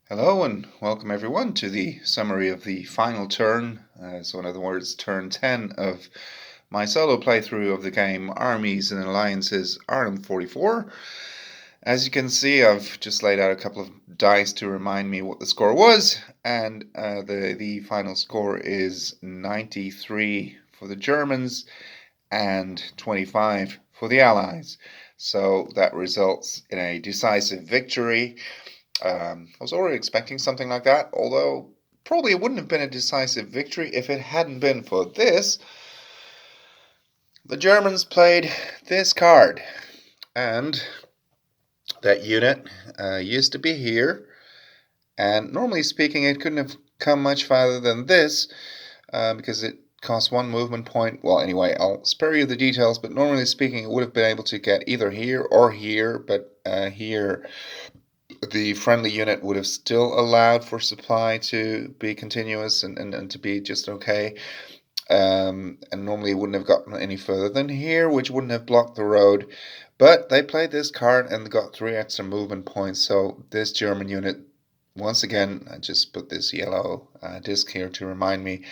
Hello and welcome everyone to the summary of the final turn, so in other words, turn 10 of my solo playthrough of the game Armies and Alliances Arnhem 44. As you can see, I've just laid out a couple of dice to remind me what the score was, and the final score is 93 for the Germans and 25 for the Allies. So that results in a decisive victory. I was already expecting something like that, although probably it wouldn't have been a decisive victory if it hadn't been for this. The Germans played this card, and that unit used to be here, and normally speaking it couldn't have come much farther than this, because it costs one movement point. Well, anyway, I'll spare you the details, but normally speaking it would have been able to get either here or here, but here the friendly unit would have still allowed for supply to be continuous and to be just okay. And normally it wouldn't have gotten any further than here, which wouldn't have blocked the road. But they played this card and got 3 extra movement points. So this German unit, once again, I just put this yellow disc here to remind me,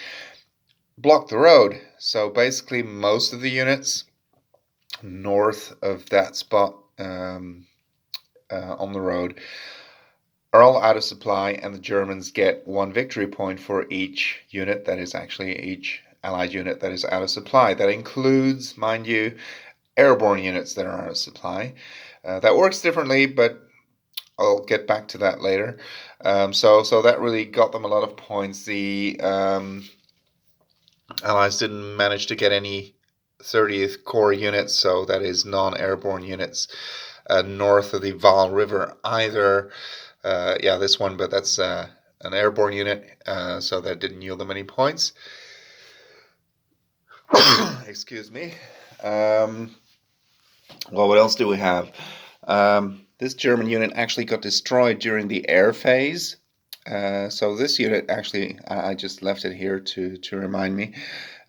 blocked the road. So basically most of the units north of that spot on the road are all out of supply, and the Germans get 1 victory point for each unit, that is actually each Allied unit that is out of supply. That includes, mind you, airborne units that are out of supply. That works differently, but I'll get back to that later. So that really got them a lot of points. The Allies didn't manage to get any 30th Corps units, so that is non-airborne units, north of the Vaal River either. Yeah, this one, but that's an airborne unit, so that didn't yield them any points. Excuse me. Well, what else do we have? This German unit actually got destroyed during the air phase. So this unit actually, I just left it here to remind me,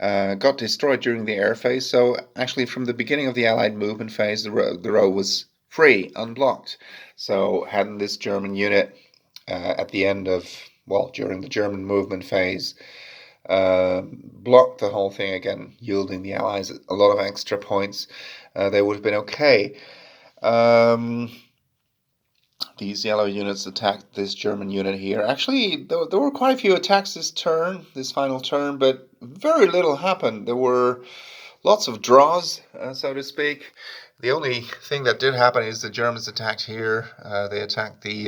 got destroyed during the air phase. So actually from the beginning of the Allied movement phase, the road was free, unblocked. So hadn't this German unit at the end of, well, during the German movement phase, blocked the whole thing again, yielding the Allies a lot of extra points, they would have been okay. These yellow units attacked this German unit here. Actually, there were quite a few attacks this final turn, but very little happened. There were lots of draws, so to speak. The only thing that did happen is the Germans attacked here. They attacked the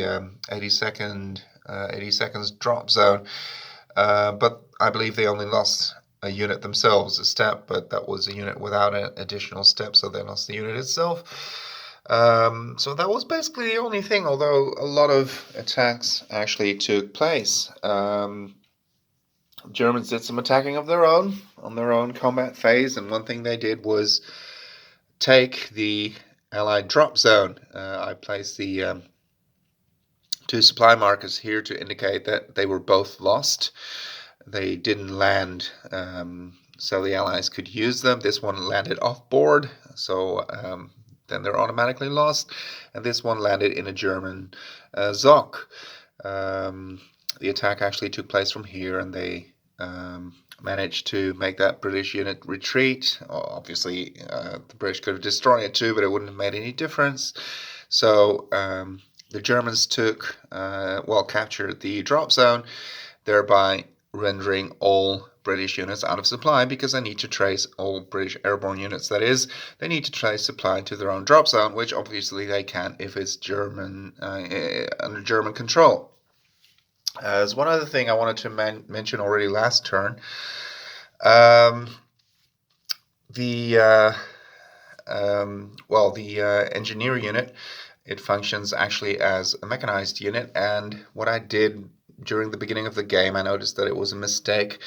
82nd drop zone, but I believe they only lost a unit themselves, a step, but that was a unit without an additional step, so they lost the unit itself. So that was basically the only thing, although a lot of attacks actually took place. Germans did some attacking of their own on their own combat phase, and one thing they did was take the Allied drop zone. I placed the 2 supply markers here to indicate that they were both lost. They didn't land, so the Allies could use them. This one landed off board, so then they're automatically lost, and this one landed in a German ZOC. The attack actually took place from here, and they managed to make that British unit retreat. Obviously, the British could have destroyed it too, but it wouldn't have made any difference. So the Germans captured the drop zone, thereby rendering all British units out of supply, because they need to trace all British airborne units, that is, they need to trace supply to their own drop zone, which obviously they can't if it's German under German control. There's one other thing I wanted to mention already last turn. The engineer unit, it functions actually as a mechanized unit, and what I did during the beginning of the game, I noticed that it was a mistake.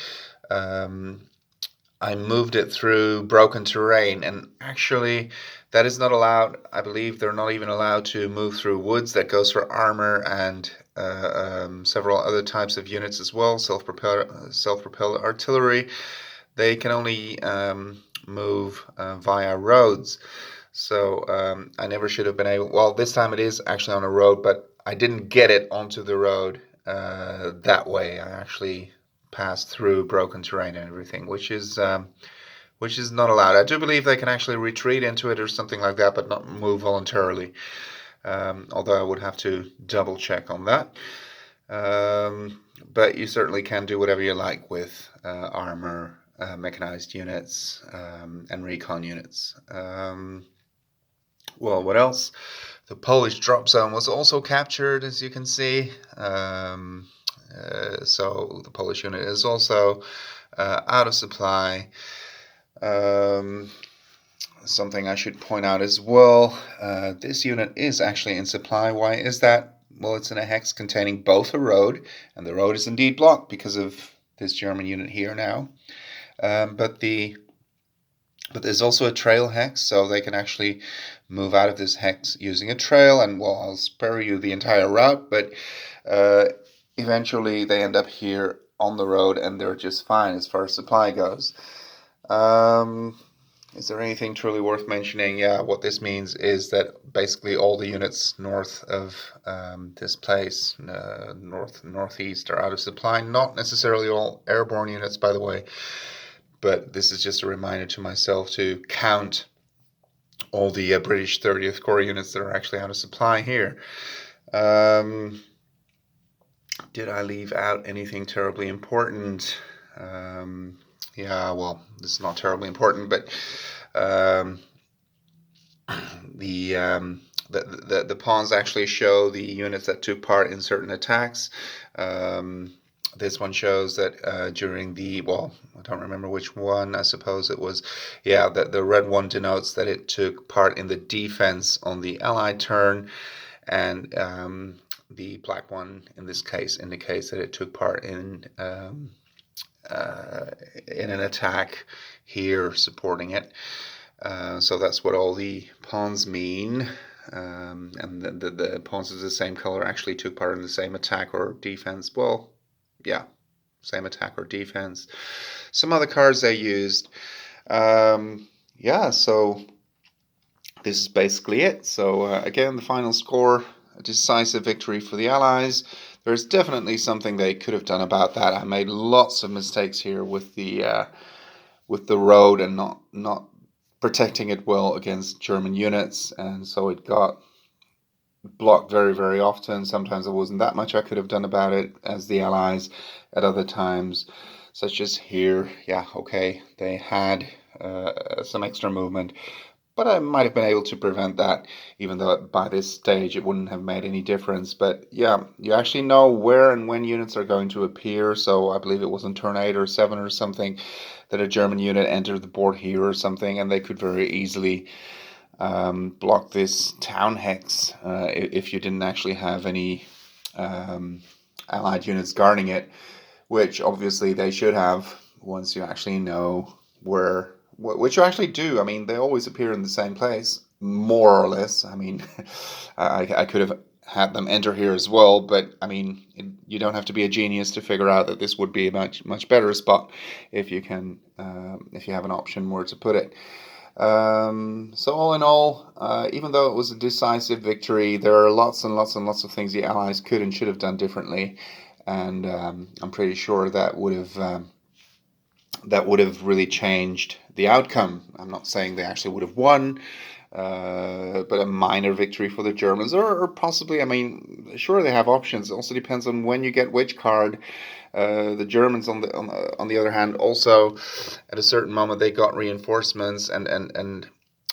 I moved it through broken terrain, and actually that is not allowed. I believe they're not even allowed to move through woods. That goes for armor and several other types of units as well, self-propelled artillery. They can only move via roads. So I never should have been able, well, this time it is actually on a road, but I didn't get it onto the road that way. I actually passed through broken terrain and everything, which is not allowed. I do believe they can actually retreat into it or something like that, but not move voluntarily. Although I would have to double check on that. But you certainly can do whatever you like with armor, mechanized units, and recon units. Well, what else? The Polish drop zone was also captured, as you can see. So the Polish unit is also out of supply. Something I should point out as well, this unit is actually in supply. Why is that? Well, it's in a hex containing both a road, and the road is indeed blocked because of this German unit here now. But there's also a trail hex, so they can actually move out of this hex using a trail, and well, I'll spare you the entire route, but eventually they end up here on the road, and they're just fine as far as supply goes. Is there anything truly worth mentioning? Yeah, what this means is that basically all the units north of this place, northeast, are out of supply. Not necessarily all airborne units, by the way, but this is just a reminder to myself to count all the British 30th Corps units that are actually out of supply here. Did I leave out anything terribly important? Yeah, well, this is not terribly important, but the pawns actually show the units that took part in certain attacks. This one shows that during the, well, I don't remember which one, I suppose it was, yeah, the red one denotes that it took part in the defense on the Allied turn, and the black one in this case indicates that it took part in an attack here supporting it. So that's what all the pawns mean. And the pawns of the same color actually took part in the same attack or defense. Well, yeah, same attack or defense. Some other cards they used. Yeah, so this is basically it. So again, the final score, a decisive victory for the Allies. There's definitely something they could have done about that. I made lots of mistakes here with the road and not protecting it well against German units, and so it got blocked very, very often. Sometimes there wasn't that much I could have done about it as the Allies. At other times, such as here, yeah, okay, they had some extra movement, but I might have been able to prevent that, even though by this stage it wouldn't have made any difference. But yeah, you actually know where and when units are going to appear. So I believe it was in turn 8 or 7 or something that a German unit entered the board here or something, and they could very easily block this town hex if you didn't actually have any Allied units guarding it, which obviously they should have once you actually know where, which you actually do. I mean, they always appear in the same place, more or less. I mean, I could have had them enter here as well, but I mean, you don't have to be a genius to figure out that this would be a much better spot if you can, if you have an option where to put it. So all in all, even though it was a decisive victory, there are lots and lots and lots of things the Allies could and should have done differently, and I'm pretty sure that would have really changed the outcome. I'm not saying they actually would have won, but a minor victory for the Germans, or possibly, I mean, sure, they have options. It also depends on when you get which card. The Germans, on the other hand, also at a certain moment they got reinforcements, and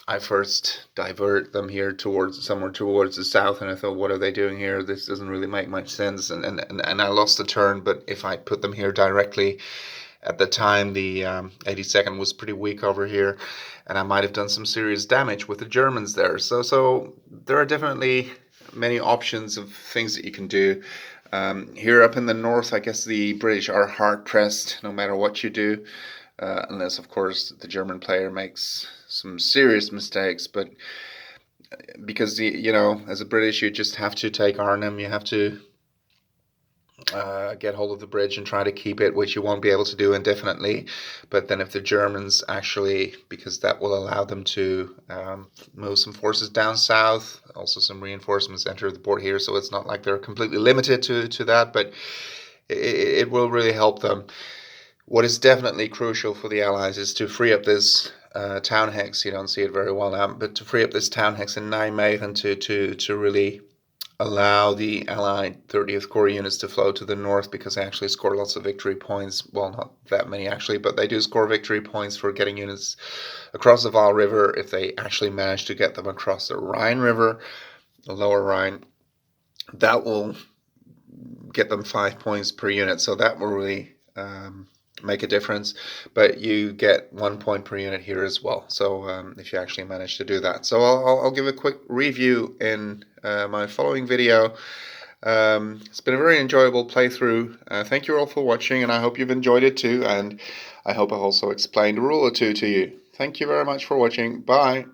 I first divert them here somewhere towards the south, and I thought, what are they doing here? This doesn't really make much sense, and I lost the turn. But if I put them here directly, at the time the 82nd was pretty weak over here, and I might have done some serious damage with the Germans there. So there are definitely many options of things that you can do. Here up in the north, I guess the British are hard pressed no matter what you do, unless of course the German player makes some serious mistakes. But because as a British, you just have to take Arnhem, you have to get hold of the bridge and try to keep it, which you won't be able to do indefinitely. But then if the Germans actually, because that will allow them to move some forces down south, also some reinforcements enter the port here, so it's not like they're completely limited to that, but it will really help them. What is definitely crucial for the Allies is to free up this town hex. You don't see it very well now, but to free up this town hex in Nijmegen to really allow the Allied 30th Corps units to flow to the north, because they actually score lots of victory points. Well, not that many actually, but they do score victory points for getting units across the Vaal River if they actually manage to get them across the Rhine River, the lower Rhine. That will get them 5 points per unit, so that will really make a difference, but you get 1 point per unit here as well, so if you actually manage to do that. So I'll give a quick review in my following video. It's been a very enjoyable playthrough. Thank you all for watching, and I hope you've enjoyed it too, and I hope I've also explained a rule or two to you. Thank you very much for watching. Bye.